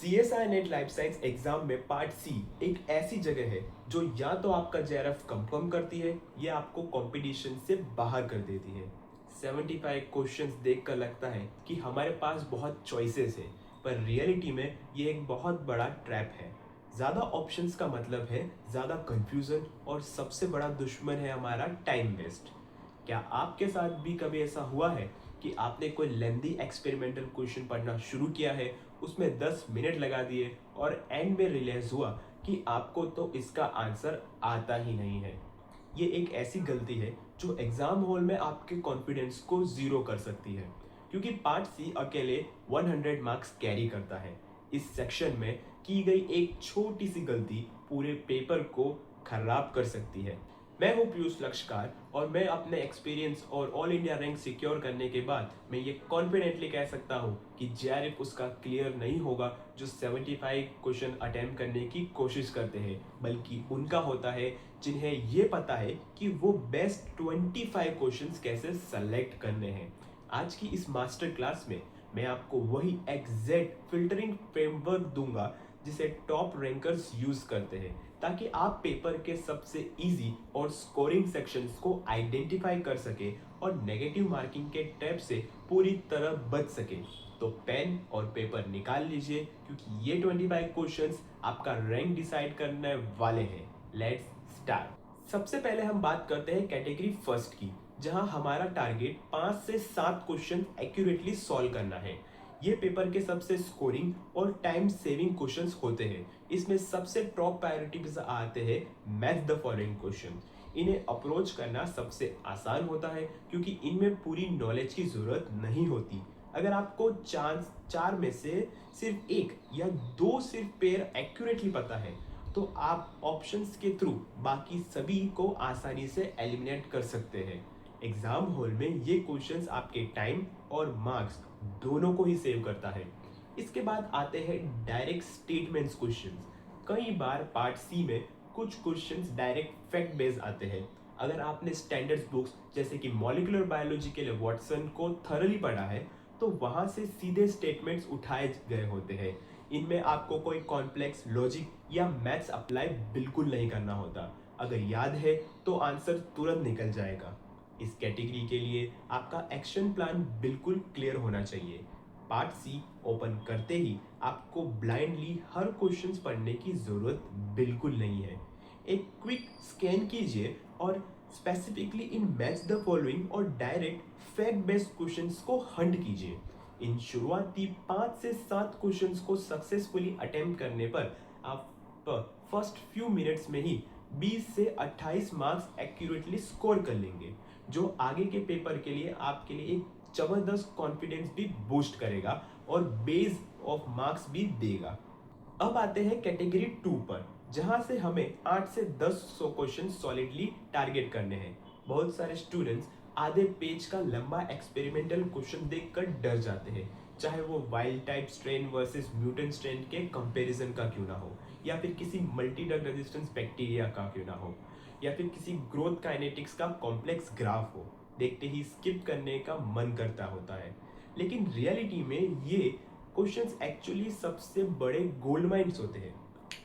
CSI net life science exam में part सी एक ऐसी जगह है जो या तो आपका जेआरएफ कंफर्म करती है या आपको कंपटीशन से बाहर कर देती है। 75 क्वेश्चंस देखकर लगता है कि हमारे पास बहुत चॉइसेस है, पर रियलिटी में ये एक बहुत बड़ा ट्रैप है। ज़्यादा ऑप्शंस का मतलब है ज़्यादा कंफ्यूजन और सबसे बड़ा दुश्मन है हमारा टाइम वेस्ट। क्या आपके साथ भी कभी ऐसा हुआ है कि आपने कोई लेंदी एक्सपेरिमेंटल क्वेश्चन पढ़ना शुरू किया है, उसमें 10 मिनट लगा दिए और एंड में रियलाइज हुआ कि आपको तो इसका आंसर आता ही नहीं है। ये एक ऐसी गलती है जो एग्जाम हॉल में आपके कॉन्फिडेंस को ज़ीरो कर सकती है, क्योंकि पार्ट सी अकेले 100 मार्क्स कैरी करता है। इस सेक्शन में की गई एक छोटी सी गलती पूरे पेपर को खराब कर सकती है। मैं हूं पीयूष लक्ष्कार और मैं अपने एक्सपीरियंस और ऑल इंडिया रैंक सिक्योर करने के बाद मैं ये कॉन्फिडेंटली कह सकता हूं कि जेआरएफ उसका क्लियर नहीं होगा जो 75 क्वेश्चन अटेम्प्ट करने की कोशिश करते हैं, बल्कि उनका होता है जिन्हें ये पता है कि वो बेस्ट 25 क्वेश्चंस कैसे सेलेक्ट करने हैं। आज की इस मास्टर क्लास में मैं आपको वही एग्जैक्ट फिल्टरिंग फ्रेमवर्क दूंगा जिसे टॉप रैंकर्स यूज करते हैं, ताकि आप पेपर के सबसे इजी और स्कोरिंग सेक्शंस को आइडेंटिफाई कर सके और नेगेटिव मार्किंग के ट्रैप से पूरी तरह बच सके। तो पेन और पेपर निकाल लीजिए, क्योंकि ये 25 क्वेश्चंस आपका रैंक डिसाइड करने वाले हैं। Let's start. सबसे पहले हम बात करते हैं कैटेगरी फर्स्ट की, जहां हमारा टारगेट 5 से 7 क्वेश्चन एक्यूरेटली सॉल्व करना है। ये पेपर के सबसे स्कोरिंग और टाइम सेविंग क्वेश्चंस होते हैं। इसमें सबसे टॉप प्रायोरिटी पे आते हैं मैथ द फॉलोइंग क्वेश्चन। इन्हें अप्रोच करना सबसे आसान होता है, क्योंकि इनमें पूरी नॉलेज की जरूरत नहीं होती। अगर आपको चांस 4 में से सिर्फ एक या दो सिर्फ पेयर एक्यूरेटली पता है, तो आप ऑप्शंस के थ्रू बाकी सभी को आसानी से एलिमिनेट कर सकते हैं। एग्जाम हॉल में ये क्वेश्चंस आपके टाइम और मार्क्स दोनों को ही सेव करता है। इसके बाद आते हैं डायरेक्ट स्टेटमेंट्स क्वेश्चंस। कई बार पार्ट सी में कुछ क्वेश्चंस डायरेक्ट फैक्ट बेस्ड आते हैं। अगर आपने स्टैंडर्ड्स बुक्स जैसे कि मॉलिक्यूलर बायोलॉजी के लिए वॉटसन को थरली पढ़ा है, तो वहां से सीधे स्टेटमेंट्स उठाए गए होते हैं। इनमें आपको कोई कॉम्प्लेक्स लॉजिक या मैथ्स अप्लाई बिल्कुल नहीं करना होता। अगर याद है तो आंसर तुरंत निकल जाएगा। इस कैटेगरी के लिए आपका एक्शन प्लान बिल्कुल क्लियर होना चाहिए। पार्ट सी ओपन करते ही आपको ब्लाइंडली हर क्वेश्चंस पढ़ने की जरूरत बिल्कुल नहीं है। एक क्विक स्कैन कीजिए और specifically in match the following और डायरेक्ट फैक्ट बेस्ड क्वेश्चंस को हंट कीजिए। इन शुरुआती 5 से 7 क्वेश्चंस को सक्सेसफुली अटेम्प्ट करने पर आप फर्स्ट फ्यू मिनट्स में ही 20 से 28 मार्क्स एक्यूरेटली स्कोर कर लेंगे, जो आगे के पेपर के लिए आपके लिए एक जबरदस्त कॉन्फिडेंस भी बूस्ट करेगा और बेस ऑफ मार्क्स भी देगा। अब आते हैं कैटेगरी 2 पर, जहां से हमें 8 से 10 क्वेश्चन सॉलिडली टारगेट करने हैं। बहुत सारे स्टूडेंट्स आधे पेज का लंबा एक्सपेरिमेंटल क्वेश्चन देखकर डर जाते हैं, चाहे वो wild type strain versus mutant strain के कंपैरिजन का क्यों ना हो, या फिर किसी मल्टी ड्रग रेजिस्टेंस बैक्टीरिया का क्यों ना हो, या फिर किसी ग्रोथ काइनेटिक्स का कॉम्प्लेक्स ग्राफ हो। देखते ही स्किप करने का मन करता होता है। लेकिन रियलिटी में ये क्वेश्चंस एक्चुअली सबसे बड़े गोल्ड माइंस होते हैं।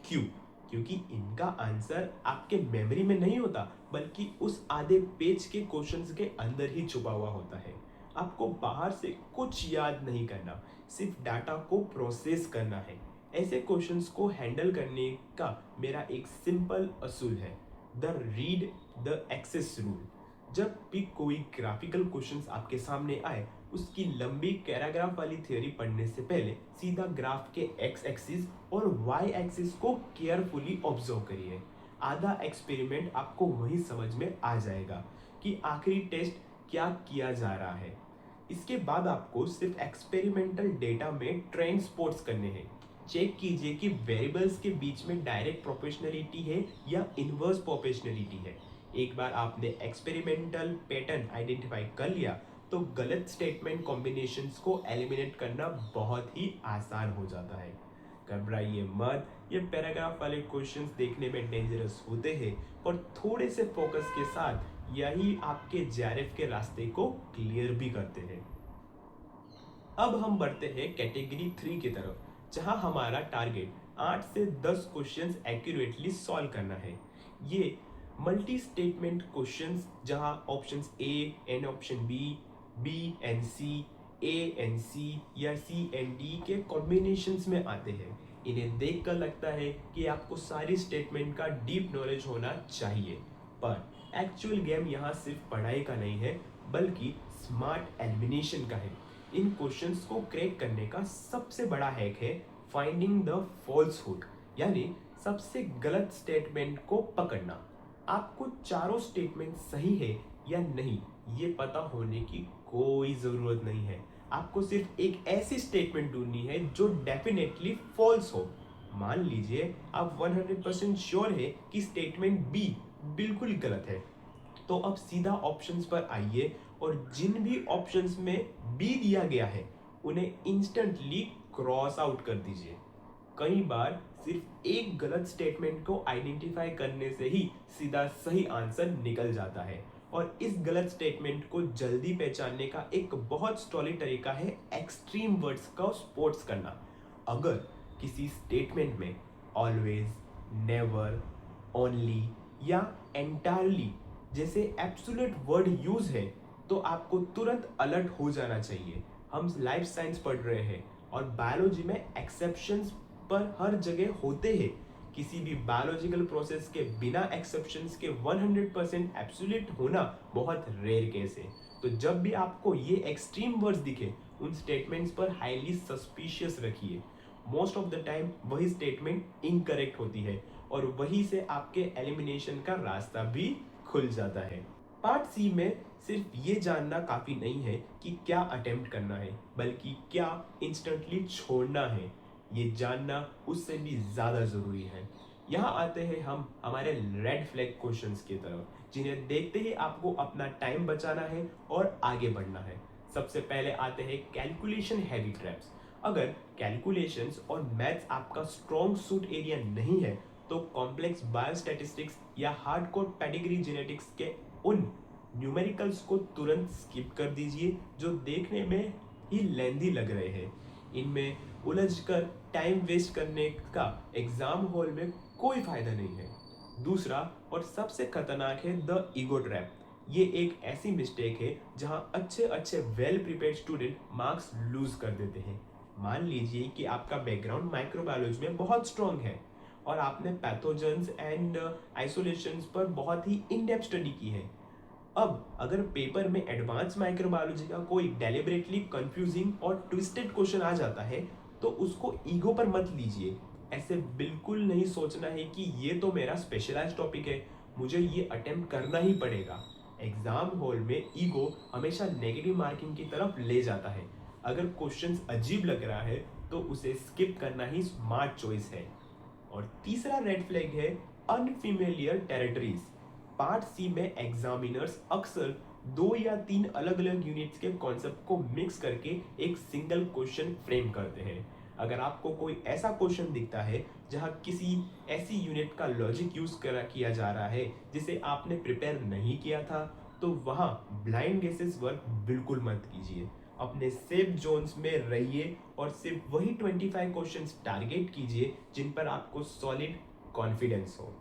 क्यों? क्योंकि इनका आंसर आपके मेमोरी में नहीं होता, बल्कि उस आधे पेज के क्वेश्चंस के अंदर ही छुपा हुआ होता है। आपको बाहर से कुछ याद नहीं करना, सिर्फ डाटा को प्रोसेस करना है। ऐसे क्वेश्चंस को हैंडल करने का मेरा एक सिंपल असूल है, the read the access rule. जब भी कोई ग्राफिकल क्वेश्चंस आपके सामने आए, उसकी लंबी पैराग्राफ वाली थ्योरी पढ़ने से पहले सीधा ग्राफ के एक्स एक्सिस और वाई एक्सिस को केयरफुली ऑब्जर्व करिए। आधा एक्सपेरिमेंट आपको वही समझ में आ जाएगा कि आखिरी टेस्ट क्या किया जा रहा है। इसके बाद आपको सिर्फ एक्सपेरिमेंटल डेटा में ट्रेंड स्पॉट्स करने हैं। चेक कीजिए कि वेरिएबल्स के बीच में डायरेक्ट प्रोपोर्शनलिटी है या इनवर्स प्रोपोर्शनलिटी है। एक बार आपने एक्सपेरिमेंटल पैटर्न आइडेंटिफाई कर लिया, तो गलत स्टेटमेंट कॉम्बिनेशंस को एलिमिनेट करना बहुत ही आसान हो जाता है। घबराइए मत, ये पैराग्राफ वाले क्वेश्चंस देखने में डेंजरस होते हैं, और थोड़े से फोकस के साथ यही आपके जेआरएफ के रास्ते को क्लियर भी करते हैं। अब हम बढ़ते हैं कैटेगरी 3 की तरफ, जहां हमारा टारगेट 8 से 10 क्वेश्चंस एक्यूरेटली सॉल्व करना है। ये मल्टी स्टेटमेंट क्वेश्चंस जहां options A and option B, B and C, A and C या सी एंड डी के कॉम्बिनेशंस में आते हैं। इन्हें देखकर लगता है कि आपको सारी स्टेटमेंट का डीप नॉलेज होना चाहिए, पर एक्चुअल गेम यहाँ सिर्फ पढ़ाई का नहीं है बल्कि स्मार्ट एलिमिनेशन का है। इन क्वेश्चंस को क्रैक करने का सबसे बड़ा हैक है फाइंडिंग द फॉल्सहुड, यानी सबसे गलत स्टेटमेंट को पकड़ना। आपको चारों स्टेटमेंट सही है या नहीं ये पता होने की कोई ज़रूरत नहीं है। आपको सिर्फ एक ऐसी स्टेटमेंट ढूंढनी है जो डेफिनेटली फॉल्स हो। मान लीजिए आप 100% श्योर है कि स्टेटमेंट बी बिल्कुल गलत है, तो अब सीधा ऑप्शंस पर आइए और जिन भी ऑप्शंस में बी दिया गया है उन्हें इंस्टेंटली क्रॉस आउट कर दीजिए। कई बार सिर्फ एक गलत स्टेटमेंट को आइडेंटिफाई करने से ही सीधा सही आंसर निकल जाता है, और इस गलत स्टेटमेंट को जल्दी पहचानने का एक बहुत सॉलिड तरीका है एक्सट्रीम वर्ड्स का स्पोर्ट्स करना। अगर किसी स्टेटमेंट में ऑलवेज, नेवर, ओनली या एंटायरली जैसे एब्सोल्यूट वर्ड यूज है तो आपको तुरंत अलर्ट हो जाना चाहिए। हम लाइफ साइंस पढ़ रहे हैं और बायोलॉजी में एक्सेप्शंस पर हर जगह होते हैं। किसी भी बायोलॉजिकल प्रोसेस के बिना एक्सेप्शंस के 100% एब्सोल्यूट होना बहुत रेयर केस है। तो जब भी आपको ये एक्सट्रीम वर्ड्स दिखे उन स्टेटमेंट्स पर हाईली सस्पिशियस रखिए। मोस्ट ऑफ द टाइम वही स्टेटमेंट इनकरेक्ट होती है और वहीं से आपके एलिमिनेशन का रास्ता भी खुल जाता है। पार्ट सी में सिर्फ ये जानना काफ़ी नहीं है कि क्या अटेम्प्ट करना है, बल्कि क्या इंस्टेंटली छोड़ना है ये जानना उससे भी ज़्यादा ज़रूरी है। यहाँ आते हैं हम हमारे रेड फ्लैग क्वेश्चंस की तरफ, जिन्हें देखते ही आपको अपना टाइम बचाना है और आगे बढ़ना है। सबसे पहले आते हैं कैलकुलेशन हैवी ट्रैप्स। अगर कैलकुलेशंस और मैथ्स आपका स्ट्रॉन्ग सूट एरिया नहीं है तो कॉम्प्लेक्स बायोस्टैटिस्टिक्स या हार्डकोर पेडिग्री जेनेटिक्स के उन न्यूमेरिकल्स को तुरंत स्किप कर दीजिए जो देखने में ही लेंदी लग रहे हैं। इनमें उलझकर टाइम वेस्ट करने का एग्जाम हॉल में कोई फायदा नहीं है। दूसरा और सबसे खतरनाक है द ईगो ट्रैप। ये एक ऐसी मिस्टेक है जहां अच्छे अच्छे well prepared student marks lose कर देते हैं। मान लीजिए कि आपका बैकग्राउंड माइक्रोबायोलॉजी में बहुत स्ट्रॉन्ग है और आपने पैथोजेंस एंड आइसोलेशंस पर बहुत ही इन डेप्थ स्टडी की है। अब अगर पेपर में एडवांस माइक्रोबायोलॉजी का कोई डेलिबरेटली कंफ्यूजिंग और ट्विस्टेड क्वेश्चन आ जाता है तो उसको ईगो पर मत लीजिए। ऐसे बिल्कुल नहीं सोचना है कि ये तो मेरा स्पेशलाइज्ड टॉपिक है, मुझे ये अटेम्प्ट करना ही पड़ेगा। एग्जाम हॉल में ईगो हमेशा नेगेटिव मार्किंग की तरफ ले जाता है। अगर क्वेश्चन अजीब लग रहा है तो उसे स्किप करना ही स्मार्ट चॉइस है। और तीसरा रेड फ्लैग है अनफिमिलियर टेरिटरीज। पार्ट सी में एग्जामिनर्स अक्सर 2 या 3 अलग अलग यूनिट्स के कॉन्सेप्ट को मिक्स करके एक सिंगल क्वेश्चन फ्रेम करते हैं। अगर आपको कोई ऐसा क्वेश्चन दिखता है जहां किसी ऐसी यूनिट का लॉजिक यूज किया जा रहा है जिसे आपने प्रिपेयर नहीं किया था तो वहां ब्लाइंड गेसेस वर्क बिल्कुल मत कीजिए। अपने सेफ जोन्स में रहिए और सिर्फ वही 25 क्वेश्चंस टारगेट कीजिए जिन पर आपको सॉलिड कॉन्फिडेंस हो।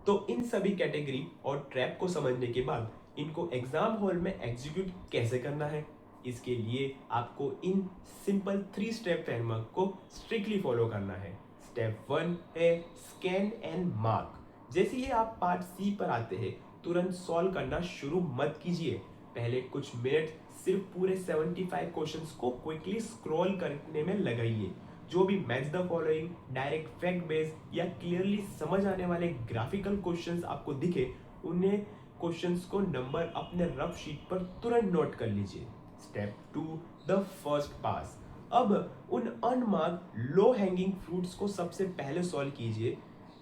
तो इन सभी कैटेगरी और ट्रैप को समझने के बाद इनको एग्जाम हॉल में एग्जीक्यूट कैसे करना है, इसके लिए आपको इन सिंपल 3 स्टेप फ्रेमवर्क को स्ट्रिक्टली फॉलो करना है। स्टेप 1 है स्कैन एंड मार्क। जैसे ही आप पार्ट सी पर आते हैं तुरंत सॉल्व करना शुरू मत कीजिए। पहले कुछ मिनट सिर्फ पूरे 75 क्वेश्चंस को क्विकली स्क्रॉल करने में लगाइए। जो भी match the following, direct fact base या क्लियरली समझ आने वाले ग्राफिकल क्वेश्चंस आपको दिखे उन्हें क्वेश्चंस को नंबर अपने रफ शीट पर तुरंत नोट कर लीजिए। Step 2 the first pass. अब उन अनमार्क्ड लो हैंगिंग फ्रूट्स को सबसे पहले सॉल्व कीजिए।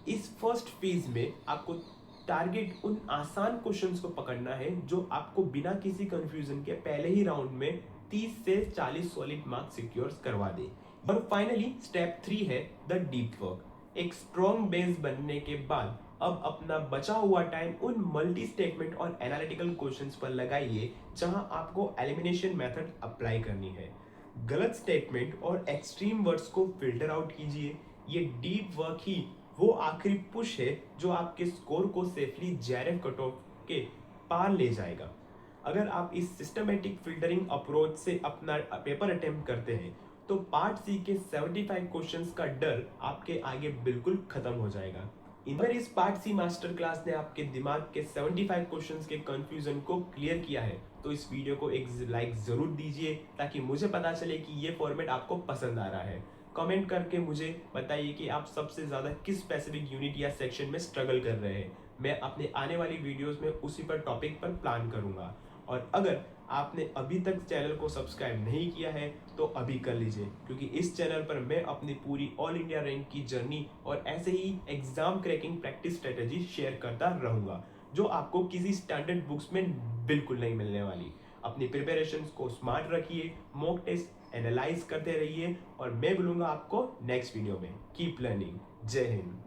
इस फर्स्ट फेज में आपको टारगेट उन आसान क्वेश्चंस को पकड़ना है जो आपको बिना किसी कंफ्यूजन के पहले ही राउंड में 30 से 40 सॉलिड मार्क्स सिक्योर करवा दे। और फाइनली स्टेप 3 है द डीप वर्क। एक स्ट्रॉन्ग बेस बनने के बाद अब अपना बचा हुआ टाइम उन मल्टी स्टेटमेंट और एनालिटिकल क्वेश्चंस पर लगाइए जहां आपको एलिमिनेशन मेथड अप्लाई करनी है। गलत स्टेटमेंट और एक्सट्रीम वर्ड्स को फिल्टर आउट कीजिए। ये डीप वर्क ही वो आखिरी पुश है जो आपके स्कोर को सेफली जेआरएफ कट ऑफ के पार ले जाएगा। अगर आप इस सिस्टमेटिक फिल्टरिंग अप्रोच से अपना पेपर अटेम्प्ट करते हैं तो पार्ट सी के 75 क्वेश्चंस का डर आपके आगे बिल्कुल खत्म हो जाएगा। अगर इस पार्ट सी मास्टर क्लास ने आपके दिमाग के 75 क्वेश्चंस के कंफ्यूजन को क्लियर किया है तो इस वीडियो को एक लाइक जरूर दीजिए ताकि मुझे पता चले कि ये फॉर्मेट आपको पसंद आ रहा है। कमेंट करके मुझे बताइए कि आप सबसे ज़्यादा किस स्पेसिफिक यूनिट या सेक्शन में स्ट्रगल कर रहे हैं। मैं अपने आने वाली वीडियोस में उसी पर टॉपिक पर प्लान करूंगा। और अगर आपने अभी तक चैनल को सब्सक्राइब नहीं किया है तो अभी कर लीजिए, क्योंकि इस चैनल पर मैं अपनी पूरी ऑल इंडिया रैंक की जर्नी और ऐसे ही exam cracking practice strategy share करता रहूंगा जो आपको किसी स्टैंडर्ड बुक्स में बिल्कुल नहीं मिलने वाली। अपनी प्रिपरेशंस को स्मार्ट रखिए, मॉक टेस्ट एनालाइज करते रहिए और मैं मिलूंगा आपको नेक्स्ट वीडियो में। Keep learning. जय हिंद।